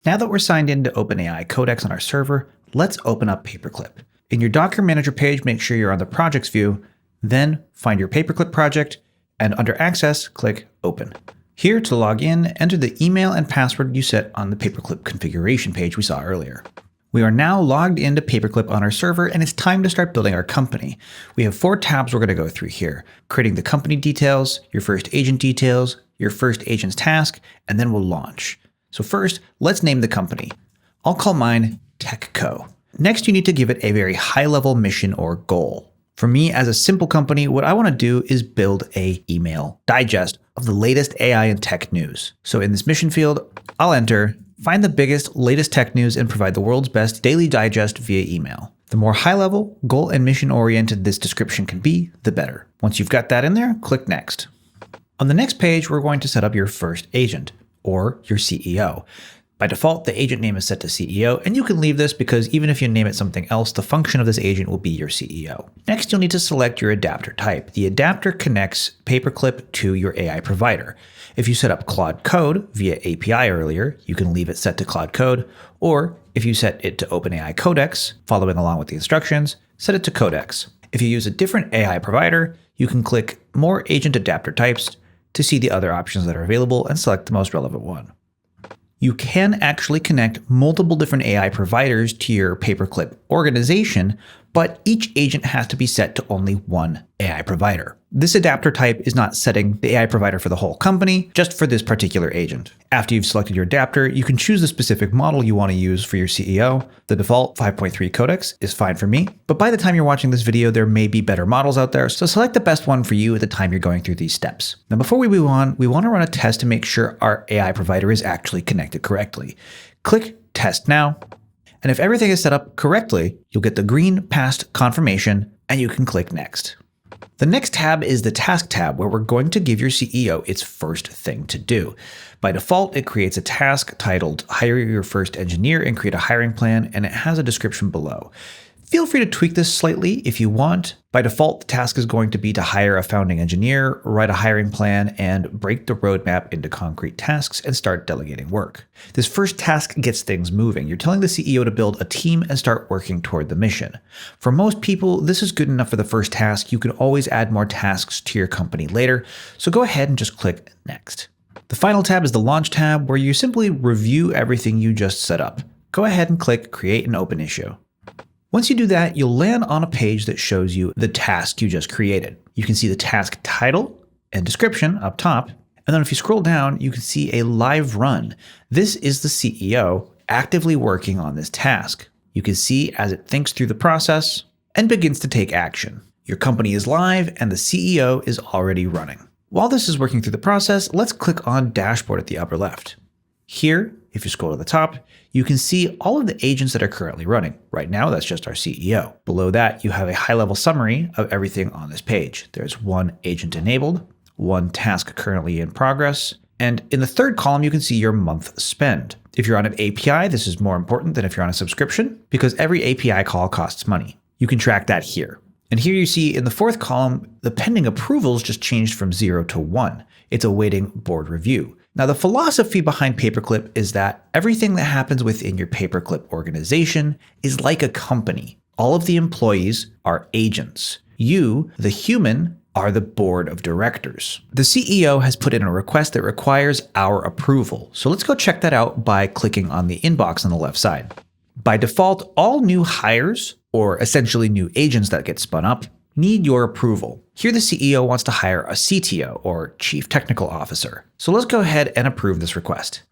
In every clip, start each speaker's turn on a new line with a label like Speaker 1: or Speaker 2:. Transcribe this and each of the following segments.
Speaker 1: Now that we're signed into OpenAI Codex on our server, let's open up Paperclip. In your Docker Manager page, make sure you're on the Projects view, then find your Paperclip project, and under Access, click Open. Here, to log in, enter the email and password you set on the Paperclip configuration page we saw earlier. We are now logged into Paperclip on our server, and it's time to start building our company. We have 4 tabs we're going to go through here: creating the company details, your first agent details, your first agent's task, and then we'll launch. So first, let's name the company. I'll call mine TechCo. Next, you need to give it a very high-level mission or goal. For me, as a simple company, what I want to do is build an email digest of the latest AI and tech news. So in this mission field, I'll enter, find the biggest, latest tech news and provide the world's best daily digest via email. The more high-level, goal and mission-oriented this description can be, the better. Once you've got that in there, click Next. On the next page, we're going to set up your first agent, or your CEO. By default, the agent name is set to CEO, and you can leave this because even if you name it something else, the function of this agent will be your CEO. Next, you'll need to select your adapter type. The adapter connects Paperclip to your AI provider. If you set up Claude Code via API earlier, you can leave it set to Claude Code, or if you set it to OpenAI Codex, following along with the instructions, set it to Codex. If you use a different AI provider, you can click More Agent Adapter Types to see the other options that are available and select the most relevant one. You can actually connect multiple different AI providers to your Paperclip organization, but each agent has to be set to only one AI provider. This adapter type is not setting the AI provider for the whole company, just for this particular agent. After you've selected your adapter, you can choose the specific model you want to use for your CEO. The default 5.3 Codex is fine for me, but by the time you're watching this video, there may be better models out there, so select the best one for you at the time you're going through these steps. Now, before we move on, we want to run a test to make sure our AI provider is actually connected correctly. Click Test Now, and if everything is set up correctly, you'll get the green passed confirmation, and you can click Next. The next tab is the Task tab, where we're going to give your CEO its first thing to do. By default, it creates a task titled Hire Your First Engineer and create a hiring plan, and it has a description below. Feel free to tweak this slightly if you want. By default, the task is going to be to hire a founding engineer, write a hiring plan, and break the roadmap into concrete tasks and start delegating work. This first task gets things moving. You're telling the CEO to build a team and start working toward the mission. For most people, this is good enough for the first task. You can always add more tasks to your company later, so go ahead and just click Next. The final tab is the Launch tab, where you simply review everything you just set up. Go ahead and click Create an Open Issue. Once you do that, you'll land on a page that shows you the task you just created. You can see the task title and description up top, and then if you scroll down, you can see a live run. This is the CEO actively working on this task. You can see as it thinks through the process and begins to take action. Your company is live and the CEO is already running. While this is working through the process, let's click on Dashboard at the upper left. Here, if you scroll to the top, you can see all of the agents that are currently running. Right now, that's just our CEO. Below that, you have a high-level summary of everything on this page. There's one agent enabled, one task currently in progress, and in the third column, you can see your month spend. If you're on an API, this is more important than if you're on a subscription, because every API call costs money. You can track that here. And here you see in the fourth column, the pending approvals just changed from 0 to 1. It's awaiting board review. Now, the philosophy behind Paperclip is that everything that happens within your Paperclip organization is like a company. All of the employees are agents. You, the human, are the board of directors. The CEO has put in a request that requires our approval. So let's go check that out by clicking on the inbox on the left side. By default, all new hires, or essentially new agents that get spun up, need your approval. Here, the CEO wants to hire a CTO, or Chief Technical Officer. So let's go ahead and approve this request.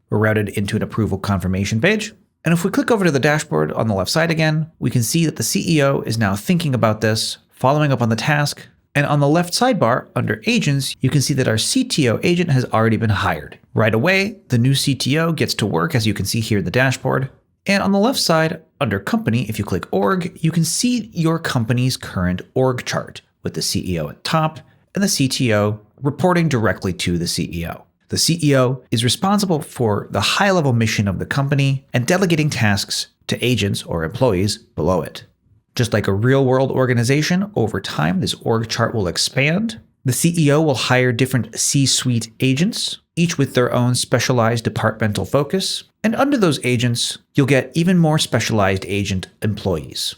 Speaker 1: We're routed into an approval confirmation page. And if we click over to the dashboard on the left side again, we can see that the CEO is now thinking about this, following up on the task. And on the left sidebar, under Agents, you can see that our CTO agent has already been hired. Right away, the new CTO gets to work, as you can see here in the dashboard. And on the left side, under Company, if you click Org, you can see your company's current org chart with the CEO at top and the CTO reporting directly to the CEO. The CEO is responsible for the high-level mission of the company and delegating tasks to agents or employees below it. Just like a real-world organization, over time, this org chart will expand. The CEO will hire different C-suite agents each with their own specialized departmental focus. And under those agents, you'll get even more specialized agent employees.